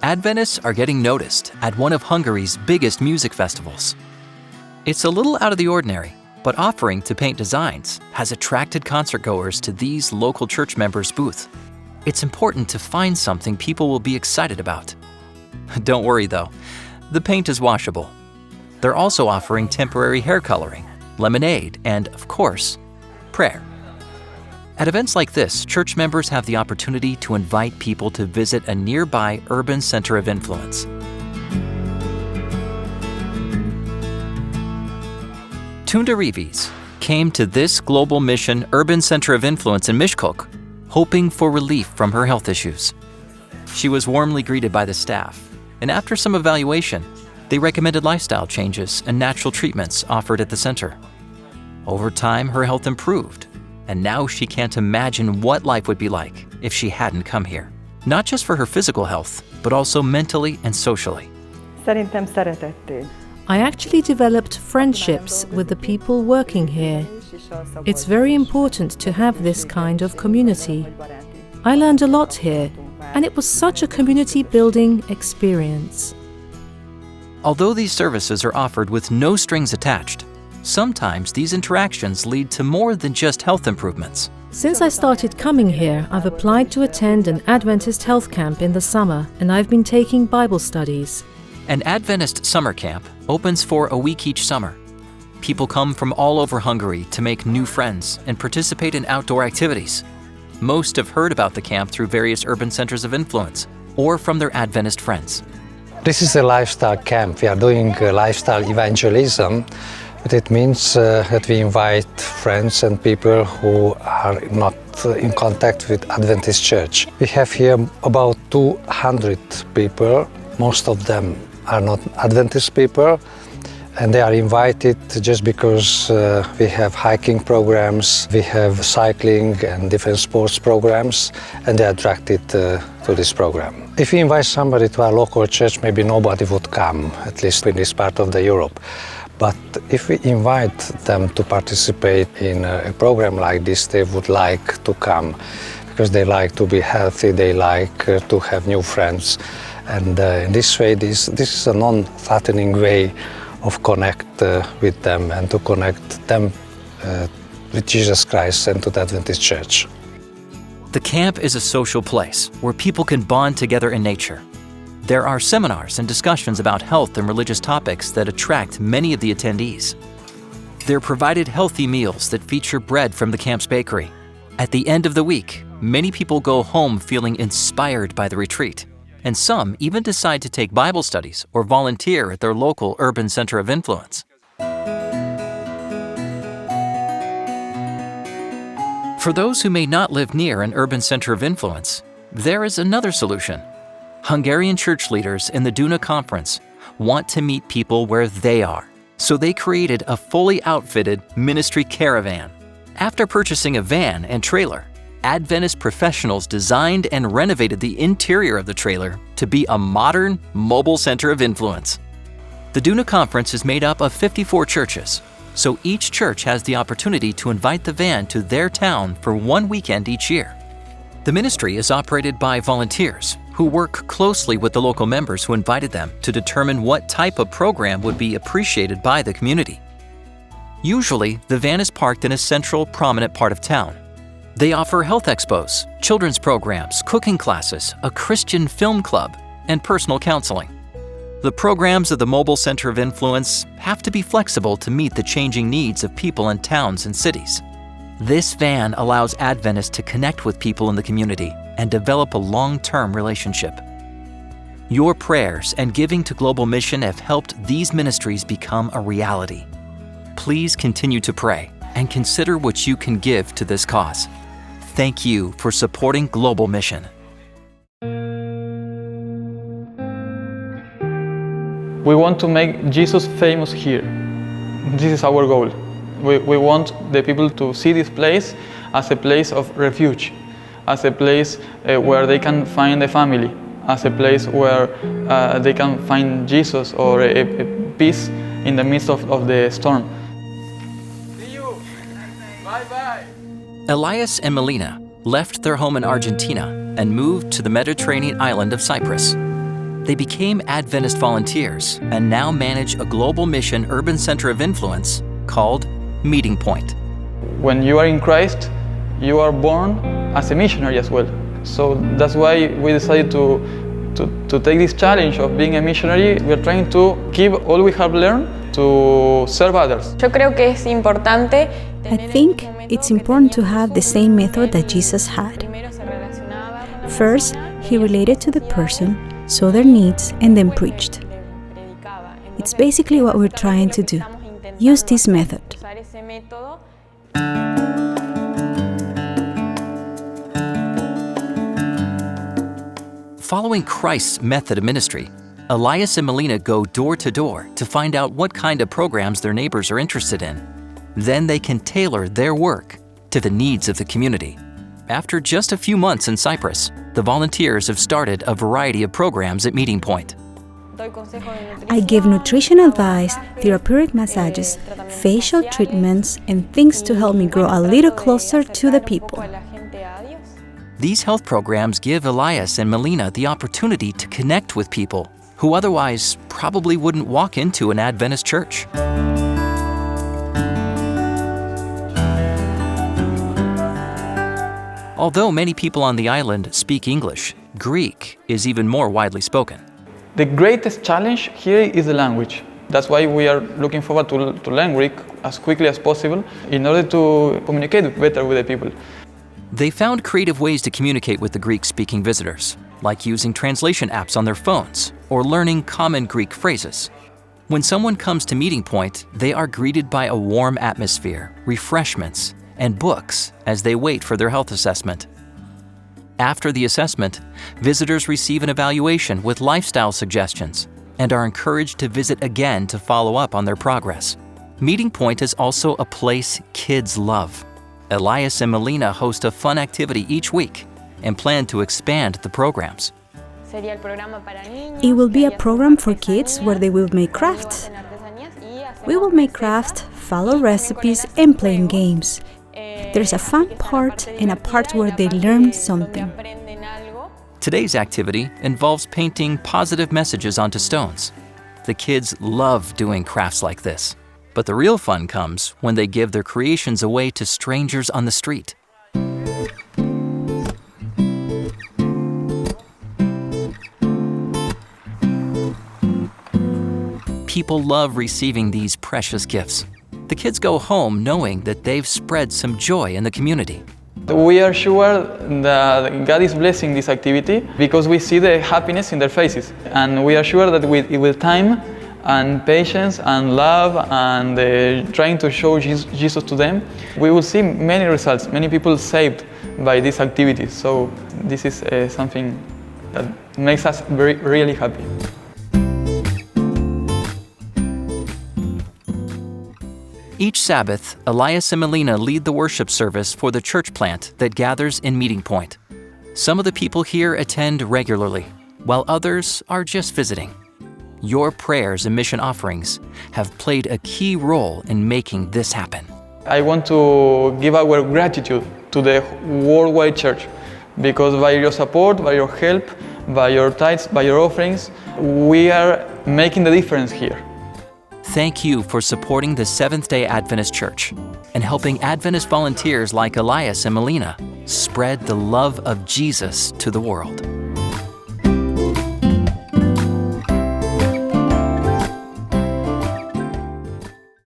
Adventists are getting noticed at one of Hungary's biggest music festivals. It's a little out of the ordinary, but offering to paint designs has attracted concertgoers to these local church members' booth. It's important to find something people will be excited about. Don't worry though, the paint is washable. They're also offering temporary hair coloring, lemonade, and of course, prayer. At events like this, church members have the opportunity to invite people to visit a nearby urban center of influence. Tunda Reeves came to this global mission urban center of influence in Miskolc, hoping for relief from her health issues. She was warmly greeted by the staff, and after some evaluation, they recommended lifestyle changes and natural treatments offered at the center. Over time, her health improved, and now she can't imagine what life would be like if she hadn't come here. Not just for her physical health, but also mentally and socially. I actually developed friendships with the people working here. It's very important to have this kind of community. I learned a lot here, and it was such a community-building experience. Although these services are offered with no strings attached, sometimes these interactions lead to more than just health improvements. Since I started coming here, I've applied to attend an Adventist health camp in the summer, and I've been taking Bible studies. An Adventist summer camp opens for a week each summer. People come from all over Hungary to make new friends and participate in outdoor activities. Most have heard about the camp through various urban centers of influence or from their Adventist friends. This is a lifestyle camp. We are doing lifestyle evangelism, but it means that we invite friends and people who are not in contact with Adventist Church. We have here about 200 people. Most of them are not Adventist people, and they are invited just because we have hiking programs, we have cycling and different sports programs, and they are attracted to this program. If we invite somebody to our local church, maybe nobody would come, at least in this part of the Europe. But if we invite them to participate in a program like this, they would like to come because they like to be healthy, they like to have new friends. And in this way, this is a non-threatening way of connect with them and to connect them with Jesus Christ and to the Adventist Church. The camp is a social place where people can bond together in nature. There are seminars and discussions about health and religious topics that attract many of the attendees. They're provided healthy meals that feature bread from the camp's bakery. At the end of the week, many people go home feeling inspired by the retreat. And some even decide to take Bible studies or volunteer at their local urban center of influence. For those who may not live near an urban center of influence, there is another solution. Hungarian church leaders in the Duna Conference want to meet people where they are, so they created a fully outfitted ministry caravan. After purchasing a van and trailer, Adventist professionals designed and renovated the interior of the trailer to be a modern, mobile center of influence. The Duna Conference is made up of 54 churches, so each church has the opportunity to invite the van to their town for one weekend each year. The ministry is operated by volunteers who work closely with the local members who invited them to determine what type of program would be appreciated by the community. Usually, the van is parked in a central, prominent part of town. They offer health expos, children's programs, cooking classes, a Christian film club, and personal counseling. The programs of the Mobile Center of Influence have to be flexible to meet the changing needs of people in towns and cities. This van allows Adventists to connect with people in the community and develop a long-term relationship. Your prayers and giving to Global Mission have helped these ministries become a reality. Please continue to pray and consider what you can give to this cause. Thank you for supporting Global Mission. We want to make Jesus famous here. This is our goal. We want the people to see this place as a place of refuge, as a place where they can find a family, as a place where they can find Jesus or a peace in the midst of the storm. See you. Bye-bye. Elias and Melina left their home in Argentina and moved to the Mediterranean island of Cyprus. They became Adventist volunteers and now manage a global mission urban center of influence called Meeting Point. When you are in Christ, you are born as a missionary as well. So that's why we decided to take this challenge of being a missionary. We are trying to give all we have learned to serve others. Yo creo que es importante. I think it's important to have the same method that Jesus had. First, he related to the person, saw their needs, and then preached. It's basically what we're trying to do. Use this method. Following Christ's method of ministry, Elias and Melina go door to door to find out what kind of programs their neighbors are interested in. Then they can tailor their work to the needs of the community. After just a few months in Cyprus, the volunteers have started a variety of programs at Meeting Point. I give nutrition advice, therapeutic massages, facial treatments, and things to help me grow a little closer to the people. These health programs give Elias and Melina the opportunity to connect with people who otherwise probably wouldn't walk into an Adventist church. Although many people on the island speak English, Greek is even more widely spoken. The greatest challenge here is the language. That's why we are looking forward to learn Greek as quickly as possible in order to communicate better with the people. They found creative ways to communicate with the Greek-speaking visitors, like using translation apps on their phones or learning common Greek phrases. When someone comes to Meeting Point, they are greeted by a warm atmosphere, refreshments, and books as they wait for their health assessment. After the assessment, visitors receive an evaluation with lifestyle suggestions and are encouraged to visit again to follow up on their progress. Meeting Point is also a place kids love. Elias and Melina host a fun activity each week and plan to expand the programs. It will be a program for kids where they will make crafts. We will make crafts, follow recipes, and play games. There's a fun part and a part where they learn something. Today's activity involves painting positive messages onto stones. The kids love doing crafts like this, but the real fun comes when they give their creations away to strangers on the street. People love receiving these precious gifts. The kids go home knowing that they've spread some joy in the community. We are sure that God is blessing this activity because we see the happiness in their faces. And we are sure that with time and patience and love and trying to show Jesus to them, we will see many results, many people saved by this activity. So this is something that makes us really happy. Each Sabbath, Elias and Melina lead the worship service for the church plant that gathers in Meeting Point. Some of the people here attend regularly, while others are just visiting. Your prayers and mission offerings have played a key role in making this happen. I want to give our gratitude to the worldwide church because by your support, by your help, by your tithes, by your offerings, we are making the difference here. Thank you for supporting the Seventh-day Adventist Church and helping Adventist volunteers like Elias and Melina spread the love of Jesus to the world.